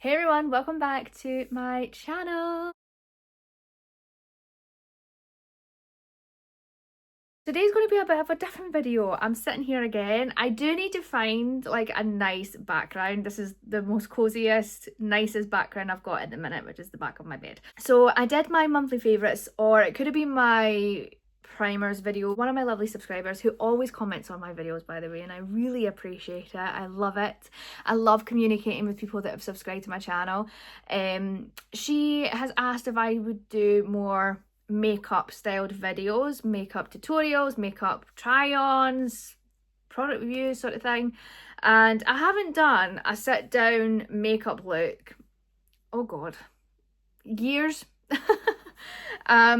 Hey everyone, welcome back to my channel. Today's going to be a bit of a different video. I'm sitting here again. I do need to find like a nice background. This is the most coziest, nicest background I've got at the minute, which is the back of my bed. So I did my monthly favourites, or it could have been my primers video. One of my lovely subscribers who always comments on my videos, by the way, and I really appreciate it. I love it. I love communicating with people that have subscribed to my channel. She has asked if I would do more makeup styled videos, makeup tutorials, makeup try-ons, product reviews sort of thing, and I haven't done a sit down makeup look, oh god, years.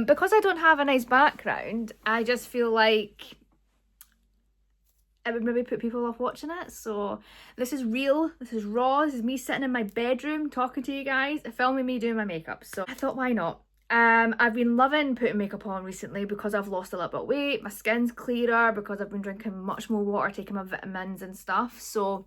Because I don't have a nice background, I just feel like it would maybe put people off watching it. So this is real, this is raw, this is me sitting in my bedroom talking to you guys, filming me doing my makeup. So I thought, why not? I've been loving putting makeup on recently because I've lost a little bit of weight, my skin's clearer because I've been drinking much more water, taking my vitamins and stuff. So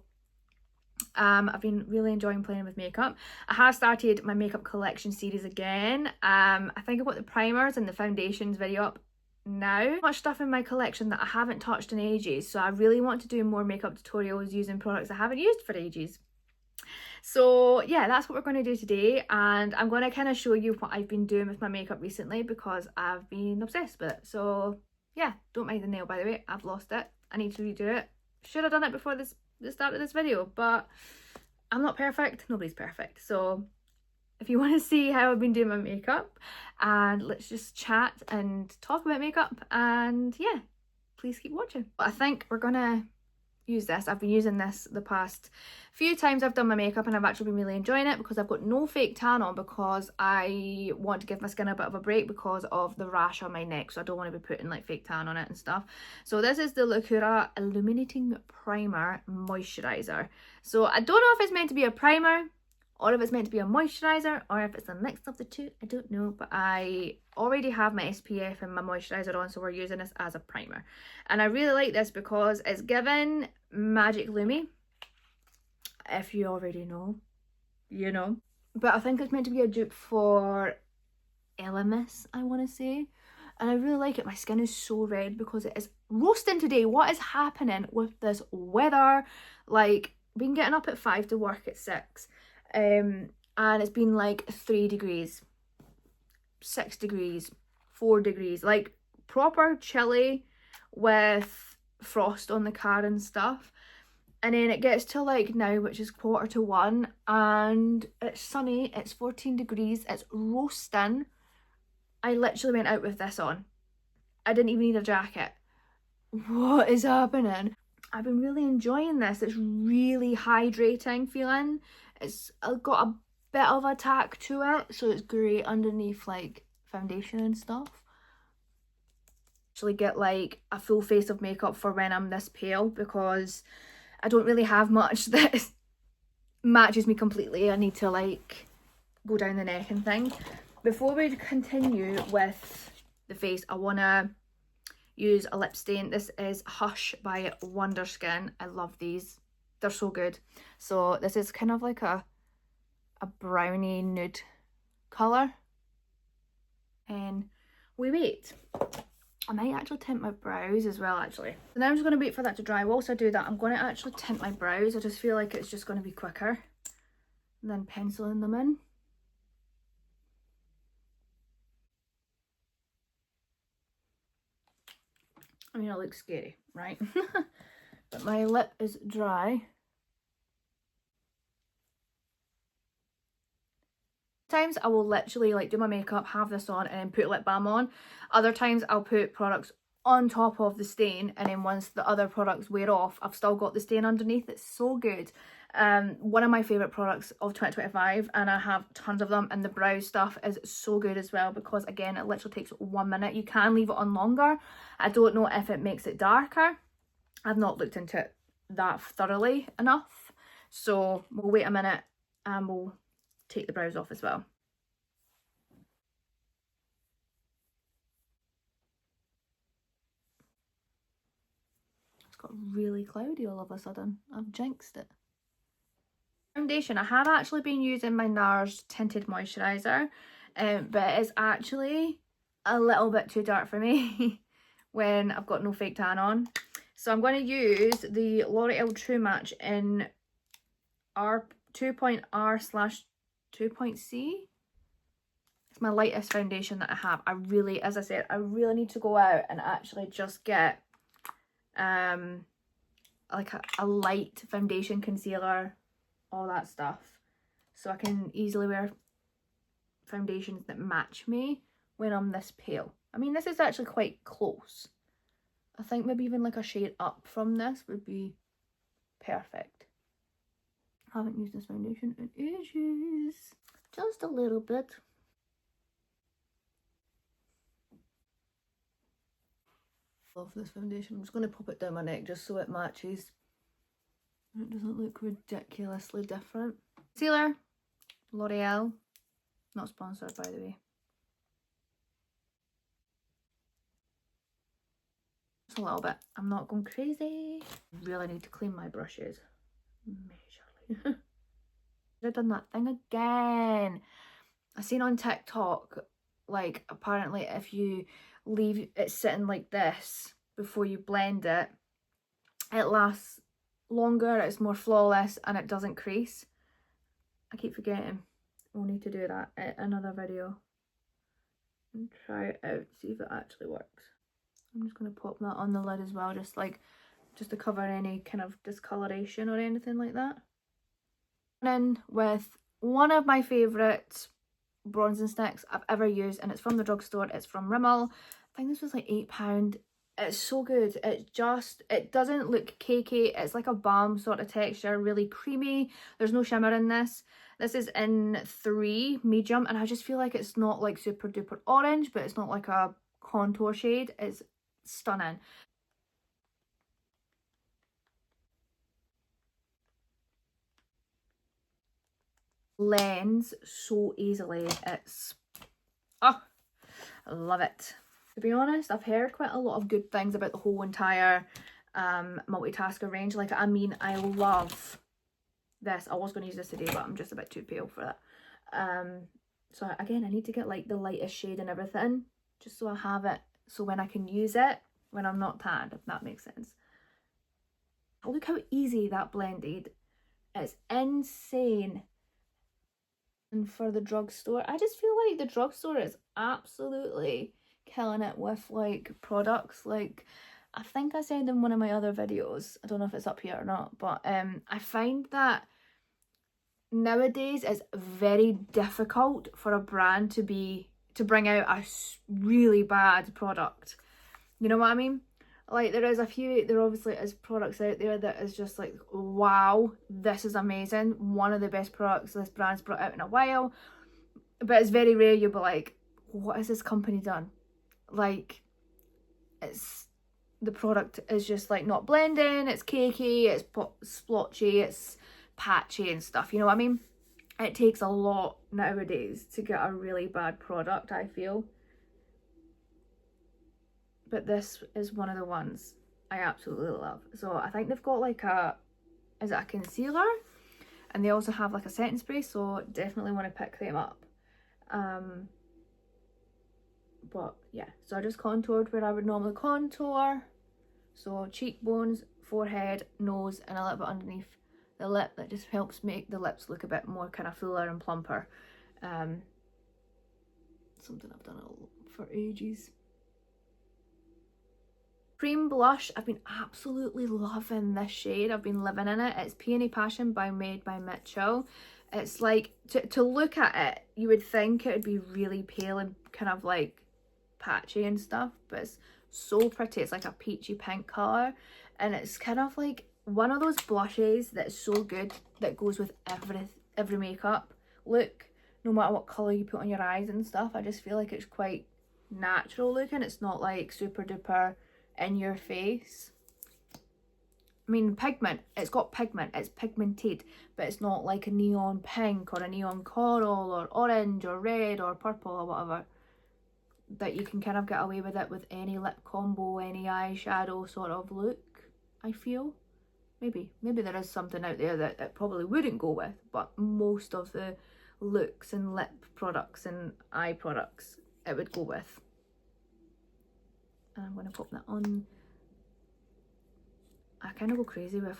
I've been really enjoying playing with makeup. I have started my makeup collection series again. I think I've got the primers and the foundations video up now. Much stuff in my collection that I haven't touched in ages, so I really want to do more makeup tutorials using products I haven't used for ages. So yeah, that's what we're going to do today, and I'm going to kind of show you what I've been doing with my makeup recently because I've been obsessed with it. So yeah, don't mind the nail, by the way, I've lost it. I need to redo it. Should have done it before the start of this video, but I'm not perfect, nobody's perfect. So if you want to see how I've been doing my makeup, and let's just chat and talk about makeup, and yeah, please keep watching. I think we're gonna use this. I've been using this the past few times I've done my makeup, and I've actually been really enjoying it because I've got no fake tan on because I want to give my skin a bit of a break because of the rash on my neck, so I don't want to be putting like fake tan on it and stuff. So this is the Lacura Illuminating Primer Moisturizer. So I don't know if it's meant to be a primer or if it's meant to be a moisturizer or if it's a mix of the two, I don't know, but I already have my SPF and my moisturizer on, so we're using this as a primer. And I really like this because it's given Magic Lumi. If you already know, you know. But I think it's meant to be a dupe for Elemis, I want to say. And I really like it. My skin is so red because it is roasting today. What is happening with this weather? Like, been getting up at 5 to work at 6. And it's been like 3 degrees, 6 degrees, 4 degrees, like proper chilly with frost on the car and stuff. And then it gets to like now, which is 1:45, and it's sunny, it's 14 degrees, it's roasting. I literally went out with this on. I didn't even need a jacket. What is happening? I've been really enjoying this. It's really hydrating feeling. It's got a bit of a tack to it, so it's great underneath like foundation and stuff. Actually get like a full face of makeup for when I'm this pale because I don't really have much that matches me completely. I need to like go down the neck and things. Before we continue with the face, I want to use a lip stain. This is Hush by Wonderskin. I love these, they're so good. So this is kind of like a brownie nude colour, and we wait. I might actually tint my brows as well, actually. So now I'm just going to wait for that to dry. Whilst I do that, I'm going to actually tint my brows. I just feel like it's just going to be quicker than penciling them in. I mean, it looks scary, right? But my lip is dry. Times I will literally like do my makeup, have this on, and then put lip balm on. Other times I'll put products on top of the stain, and then once the other products wear off, I've still got the stain underneath. It's so good. One of my favourite products of 2025, and I have tons of them, and the brow stuff is so good as well because again, it literally takes 1 minute. You can leave it on longer. I don't know if it makes it darker. I've not looked into it that thoroughly enough, so we'll wait a minute and we'll take the brows off as well. It's got really cloudy all of a sudden. I've jinxed it. Foundation, I have actually been using my Nars tinted moisturiser, but it's actually a little bit too dark for me when I've got no fake tan on. So I'm going to use the L'Oreal True Match in R 2.R/2.C. It's my lightest foundation that I have. I really, as I said, I really need to go out and actually just get like a light foundation, concealer, all that stuff, so I can easily wear foundations that match me when I'm this pale. I mean, this is actually quite close. I think maybe even like a shade up from this would be perfect. I haven't used this foundation in ages. Just a little bit. Love this foundation. I'm just going to pop it down my neck just so it matches. It doesn't look ridiculously different. Concealer, L'Oreal. Not sponsored, by the way. Just a little bit. I'm not going crazy. Really need to clean my brushes. Majorly. I've done that thing again. I seen on TikTok, like, apparently if you leave it sitting like this before you blend it, it lasts longer, it's more flawless, and it doesn't crease. I keep forgetting. We'll need to do that in another video and try it out, see if it actually works. I'm just going to pop that on the lid as well, just to cover any kind of discoloration or anything like that. And in with one of my favourite bronzing sticks I've ever used, and it's from the drugstore. It's from Rimmel. I think this was like £8. It's so good. It doesn't look cakey. It's like a balm sort of texture, really creamy. There's no shimmer in this. This is in 3 medium, and I just feel like it's not like super duper orange, but it's not like a contour shade. It's stunning. Blends so easily. It's, oh, I love it. To be honest, I've heard quite a lot of good things about the whole entire multitasker range. Like, I mean, I love this. I was going to use this today, but I'm just a bit too pale for that. So again, I need to get like the lightest shade and everything, just so I have it, so when I can use it when I'm not tanned, if that makes sense. Look how easy that blended. It's insane. And for the drugstore, I just feel like the drugstore is absolutely killing it with like products. Like, I think I said in one of my other videos, I don't know if it's up here or not, but I find that nowadays it's very difficult for a brand to bring out a really bad product. You know what I mean? Like, there obviously is products out there that is just like, wow, this is amazing, one of the best products this brand's brought out in a while. But it's very rare you'll be like, what has this company done? Like, the product is just like not blending, it's cakey, it's splotchy, it's patchy and stuff, you know what I mean? It takes a lot nowadays to get a really bad product, I feel. But this is one of the ones I absolutely love. So I think they've got like is it a concealer? And they also have like a setting spray, so definitely want to pick them up. But yeah, so I just contoured where I would normally contour. So cheekbones, forehead, nose, and a little bit underneath the lip. That just helps make the lips look a bit more kind of fuller and plumper. Something I've done for ages. Cream blush, I've been absolutely loving this shade. I've been living in it. It's Peony Passion Made by Mitchell. It's like, to look at it, you would think it would be really pale and kind of like patchy and stuff, but it's so pretty. It's like a peachy pink colour, and it's kind of like one of those blushes that's so good that goes with every makeup look, no matter what colour you put on your eyes and stuff. I just feel like it's quite natural looking. It's not like super duper in your face. I mean, pigment, it's got pigment, it's pigmented, but it's not like a neon pink or a neon coral or orange or red or purple or whatever, that you can kind of get away with it with any lip combo, any eyeshadow sort of look, I feel. Maybe there is something out there that it probably wouldn't go with, but most of the looks and lip products and eye products it would go with. And I'm going to pop that on. I kind of go crazy with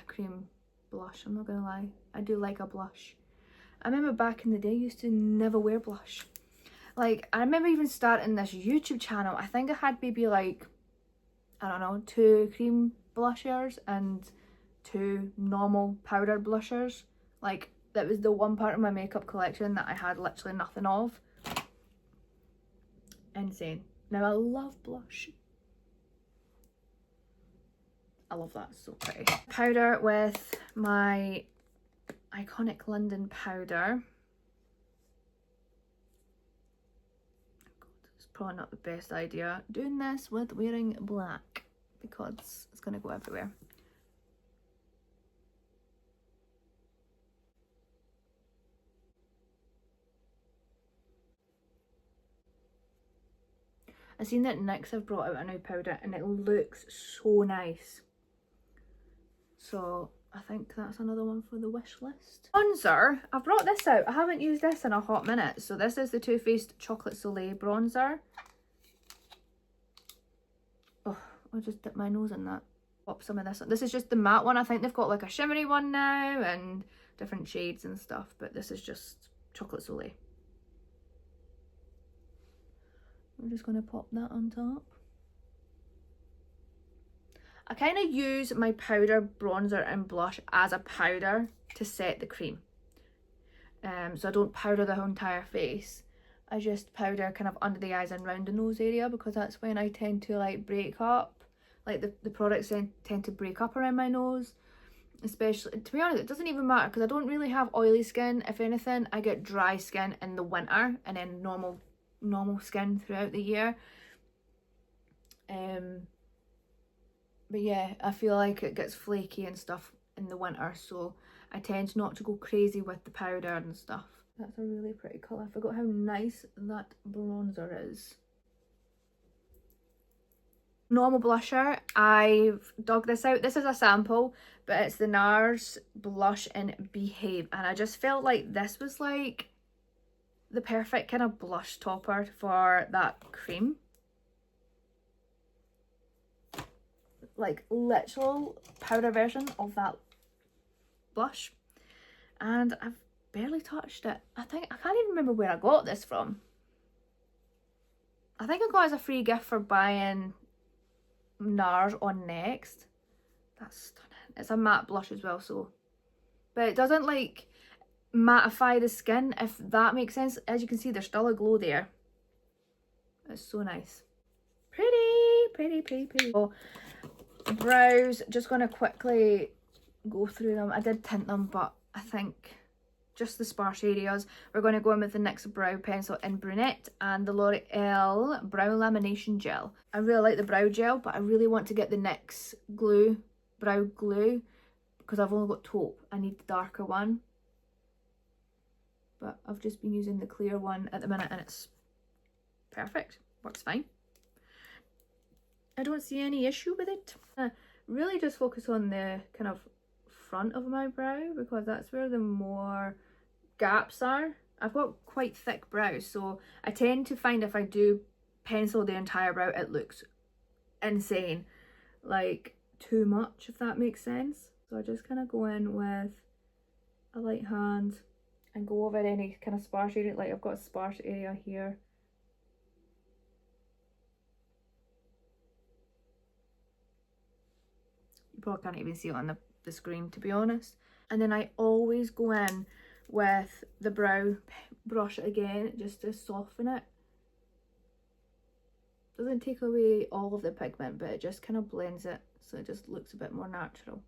cream blush, I'm not going to lie. I do like a blush. I remember back in the day I used to never wear blush. Like, I remember even starting this YouTube channel. I think I had maybe like, I don't know, 2 cream blushers and 2 normal powder blushers. Like, that was the one part of my makeup collection that I had literally nothing of. Insane. Now I love blush. I love that, it's so pretty. Powder with my iconic London powder. God, it's probably not the best idea doing this with wearing black because it's gonna go everywhere. I've seen that NYX have brought out a new powder and it looks so nice. So I think that's another one for the wish list. Bronzer, I've brought this out. I haven't used this in a hot minute. So this is the Too Faced Chocolate Soleil bronzer. Oh, I'll just dip my nose in that. Pop some of this on. This is just the matte one. I think they've got like a shimmery one now and different shades and stuff. But this is just Chocolate Soleil. I'm just going to pop that on top. I kind of use my powder, bronzer and blush as a powder to set the cream. So I don't powder the whole entire face. I just powder kind of under the eyes and round the nose area because that's when I tend to like break up. Like the products tend to break up around my nose. Especially, to be honest, it doesn't even matter because I don't really have oily skin. If anything, I get dry skin in the winter and then normal skin throughout the year. But yeah, I feel like it gets flaky and stuff in the winter, so I tend not to go crazy with the powder and stuff. That's a really pretty colour. I forgot how nice that bronzer is. Normal blusher, I've dug this out. This is a sample, but it's the Nars Blush in Behave, and I just felt like this was like the perfect kind of blush topper for that cream. Like literal powder version of that blush, and I've barely touched it. I can't even remember where I got this from. I think I got it as a free gift for buying Nars on Next. That's stunning. It's a matte blush as well, so, but it doesn't like mattify the skin, if that makes sense. As you can see, there's still a glow there. It's so nice. Pretty. Oh, brows, just going to quickly go through them. I did tint them, but I think just the sparse areas. We're going to go in with the NYX brow pencil in brunette and the L'Oreal brow lamination gel. I really like the brow gel, but I really want to get the NYX brow glue because I've only got taupe. I need the darker one, but I've just been using the clear one at the minute and it's perfect, works fine. I don't see any issue with it. Really just focus on the kind of front of my brow because that's where the more gaps are. I've got quite thick brows, so I tend to find if I do pencil the entire brow, it looks insane, like too much, if that makes sense. So I just kind of go in with a light hand and go over any kind of sparse area. Like I've got a sparse area here. You probably can't even see it on the screen, to be honest. And then I always go in with the brow brush again, just to soften it. Doesn't take away all of the pigment, but it just kind of blends it, so it just looks a bit more natural.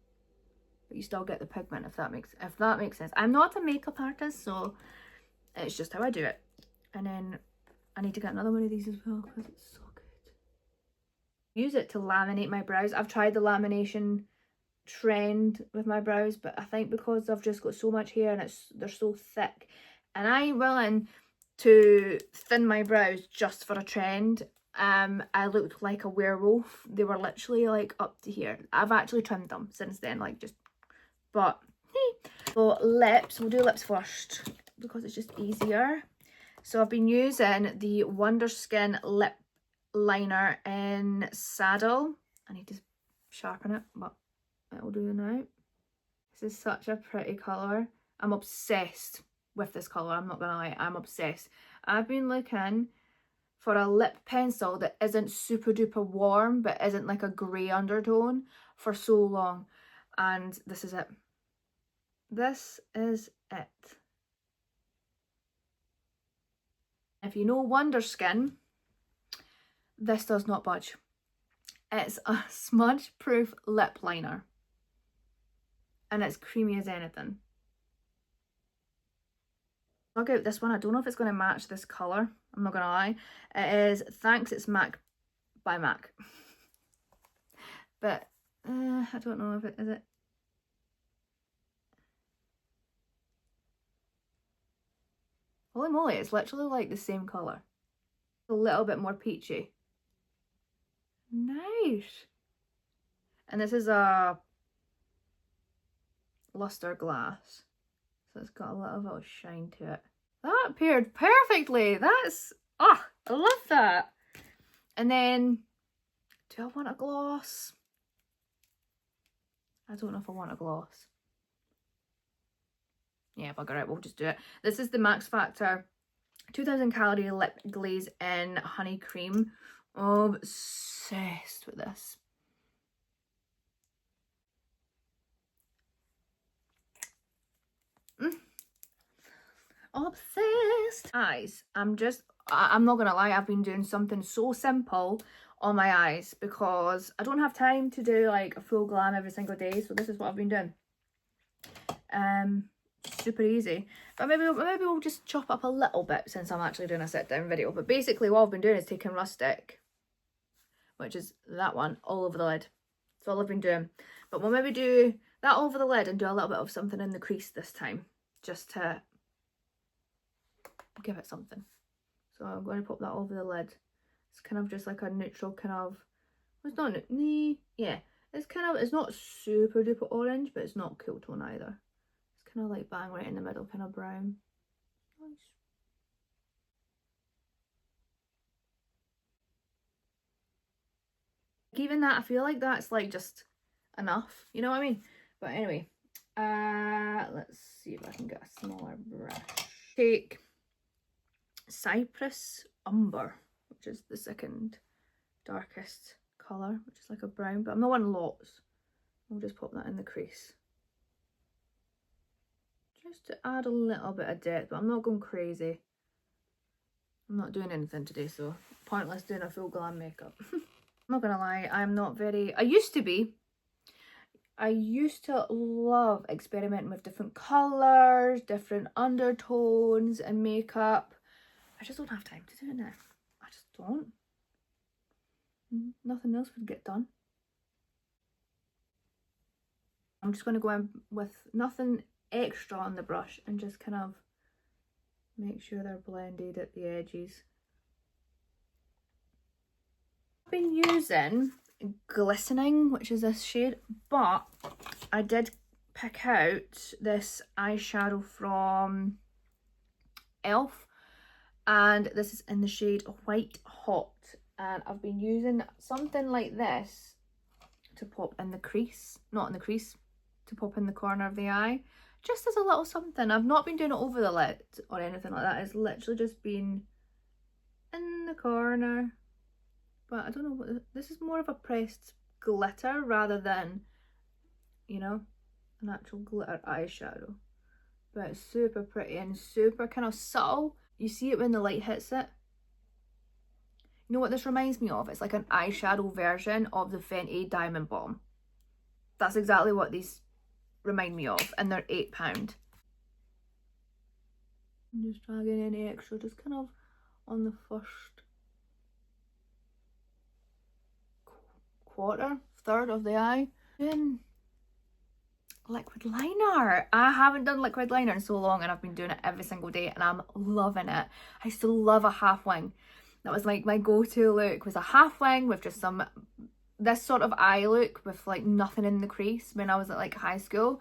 But you still get the pigment, if that makes sense. I'm not a makeup artist, so it's just how I do it. And then I need to get another one of these as well because it's so good. Use it to laminate my brows. I've tried the lamination trend with my brows, but I think because I've just got so much hair and they're so thick, and I'm willing to thin my brows just for a trend, I looked like a werewolf. They were literally like up to here. I've actually trimmed them since then, like just, but so lips, we'll do lips first because it's just easier. So I've been using the Wonderskin lip liner in Saddle. I need to sharpen it, but it'll do now. This is such a pretty colour. I'm obsessed with this colour, I'm not gonna lie, I'm obsessed. I've been looking for a lip pencil that isn't super duper warm but isn't like a grey undertone for so long, and this is it. This is it. If you know Wonderskin, this does not budge. It's a smudge proof lip liner and it's creamy as anything. I'll get this one. I don't know if it's going to match this colour, I'm not going to lie. It is Thanks It's MAC by MAC. But I don't know if it is it. Holy moly, it's literally like the same colour. A little bit more peachy. Nice. And this is a luster glass, so it's got a little bit of shine to it. That paired perfectly. That's, oh, I love that. And then, do I want a gloss? I don't know if I want a gloss. Yeah, bugger it, we'll just do it. This is the Max Factor 2000 calorie lip glaze in honey cream. Obsessed with this. Obsessed. Eyes. I'm not gonna lie, I've been doing something so simple on my eyes because I don't have time to do like a full glam every single day, so this is what I've been doing. Super easy, but maybe we'll just chop up a little bit since I'm actually doing a sit down video. But basically what I've been doing is taking Rustic, which is that one, all over the lid. That's all I've been doing. But we'll maybe do that all over the lid and do a little bit of something in the crease this time, just to give it something. So I'm going to pop that over the lid. It's kind of just like a neutral kind of, it's not, yeah, it's kind of, it's not super duper orange, but it's not cool tone either. It's kind of like bang right in the middle, kind of brown. Nice. Even that, I feel like that's like just enough, you know what I mean? But anyway, let's see if I can get a smaller brush. Take Cypress Umber, which is the second darkest colour, which is like a brown, but I'm not wanting lots. I'll just pop that in the crease. Just to add a little bit of depth, but I'm not going crazy. I'm not doing anything today, so pointless doing a full glam makeup. I'm not gonna lie, I'm not very, I used to be. I used to love experimenting with different colours, different undertones and makeup. I just don't have time to do it now. I just don't. Nothing else would get done. I'm just going to go in with nothing extra on the brush and just kind of make sure they're blended at the edges. I've been using Glistening, which is this shade, but I did pick out this eyeshadow from Elf, and this is in the shade White Hot, and I've been using something like this to pop in the crease, not in the crease, to pop in the corner of the eye, just as a little something. I've not been doing it over the lid or anything like that. It's literally just been in the corner. But I don't know what this is, more of a pressed glitter rather than, you know, an actual glitter eyeshadow. But it's super pretty and super kind of subtle. You see it when the light hits it. You know what this reminds me of? It's like an eyeshadow version of the Fenty Diamond Bomb. That's exactly what these remind me of, and they're £8. I'm just dragging any extra, just kind of on the first third of the eye. Then liquid liner. I haven't done liquid liner in so long, and I've been doing it every single day and I'm loving it. I still love a half wing. That was like my go-to look, was a half wing with just some, this sort of eye look with like nothing in the crease when I was at like high school.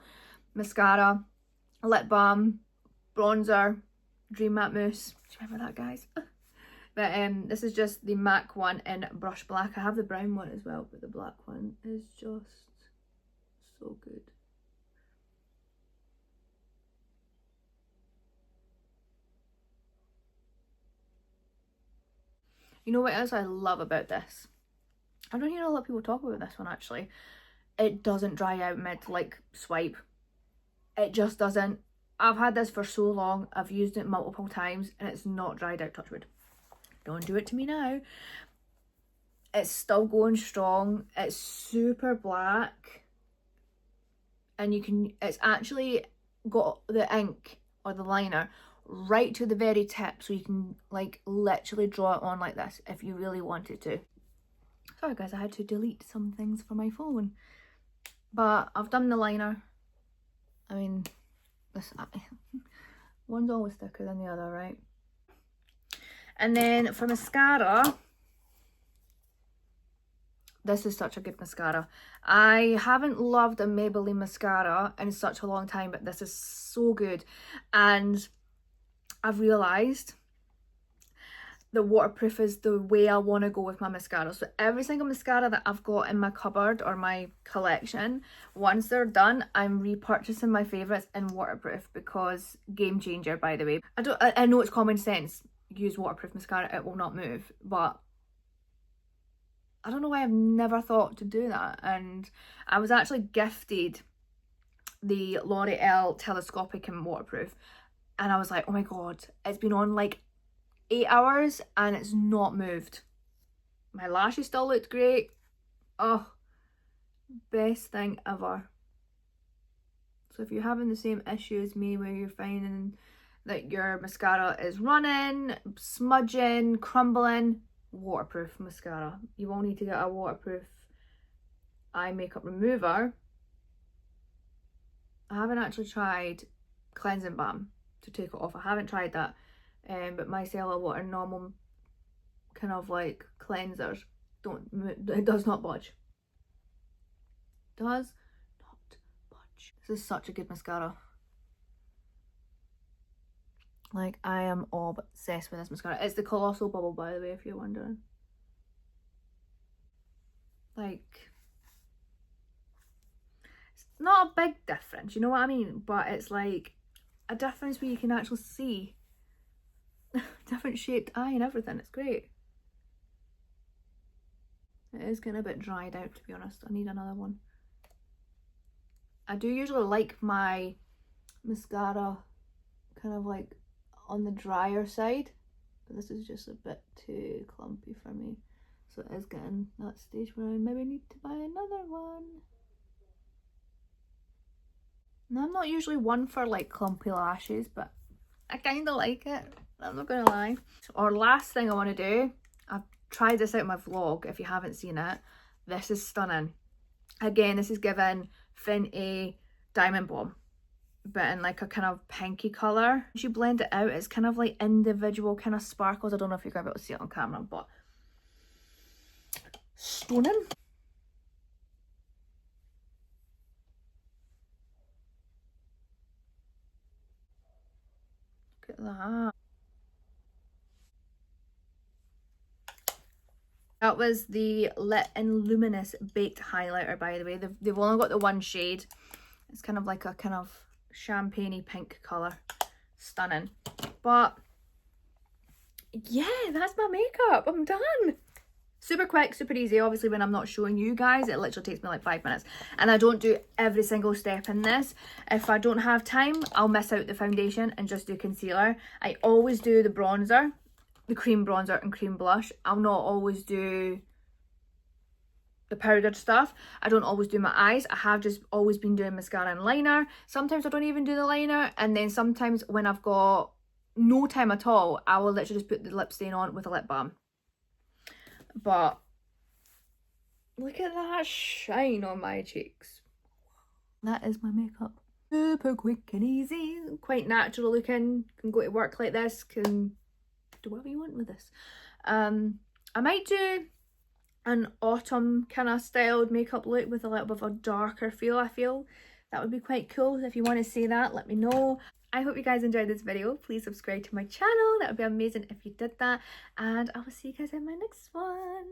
Mascara, lip balm, bronzer, Dream Matte Mousse. Do you remember that, guys? But this is just the MAC one in Brush Black. I have the brown one as well, but the black one is just so good. You know what else I love about this? I don't hear a lot of people talk about this one actually. It doesn't dry out mid like swipe. It just doesn't. I've had this for so long. I've used it multiple times and it's not dried out, touch wood. Don't do it to me now. It's still going strong. It's super black. And you can, it's actually got the ink or the liner right to the very tip, so you can like literally draw it on like this if you really wanted to. Sorry guys, I had to delete some things for my phone, but I've done the liner. I mean, this one's always thicker than the other, right? And then for mascara, this is such a good mascara. I haven't loved a Maybelline mascara in such a long time, but this is so good. And I've realised that waterproof is the way I want to go with my mascara. So every single mascara that I've got in my cupboard or my collection, once they're done, I'm repurchasing my favourites in waterproof, because game changer, by the way. I know it's common sense, use waterproof mascara, it will not move, but I don't know why I've never thought to do that. And I was actually gifted the L'Oreal Telescopic and waterproof, and I was like, oh my god, it's been on like 8 hours and it's not moved. My lashes still looked great. Oh, best thing ever. So if you're having the same issue as me where you're finding that your mascara is running, smudging, crumbling, waterproof mascara. You will need to get a waterproof eye makeup remover. I haven't actually tried cleansing balm to take it off. I haven't tried that. But micellar water, normal kind of like cleansers, it does not budge. Does not budge. This is such a good mascara. Like, I am obsessed with this mascara. It's the Colossal Bubble, by the way, if you're wondering. Like, it's not a big difference, you know what I mean? But it's like a difference where you can actually see different shaped eye and everything. It's great. It is getting a bit dried out, to be honest. I need another one. I do usually like my mascara kind of like on the drier side, but this is just a bit too clumpy for me. So it is getting that stage where I maybe need to buy another one. Now, I'm not usually one for like clumpy lashes, but I kind of like it. I'm not gonna lie. So our last thing I want to do, I've tried this out in my vlog if you haven't seen it. This is stunning. Again, this is given Fenty Diamond Bomb, but in like a kind of pinky colour. As you blend it out, it's kind of like individual kind of sparkles. I don't know if you're going to be able to see it on camera, but stunning. Look at that. That was the Lit and Luminous Baked Highlighter, by the way. They've only got the one shade. It's kind of like a kind of champagne-y pink colour. Stunning. But yeah, that's my makeup. I'm done. Super quick, super easy. Obviously, when I'm not showing you guys, it literally takes me like 5 minutes. And I don't do every single step in this. If I don't have time, I'll miss out the foundation and just do concealer. I always do the bronzer, the cream bronzer and cream blush. I'll not always do the powdered stuff. I don't always do my eyes. I have just always been doing mascara and liner. Sometimes I don't even do the liner, and then sometimes when I've got no time at all, I will literally just put the lip stain on with a lip balm. But look at that shine on my cheeks. That is my makeup. Super quick and easy, quite natural looking. Can go to work like this, can do whatever you want with this. I might do an autumn kind of styled makeup look with a little bit of a darker feel. I feel that would be quite cool. If you want to see that, let me know. I hope you guys enjoyed this video. Please subscribe to my channel. That would be amazing if you did that. And I will see you guys in my next one.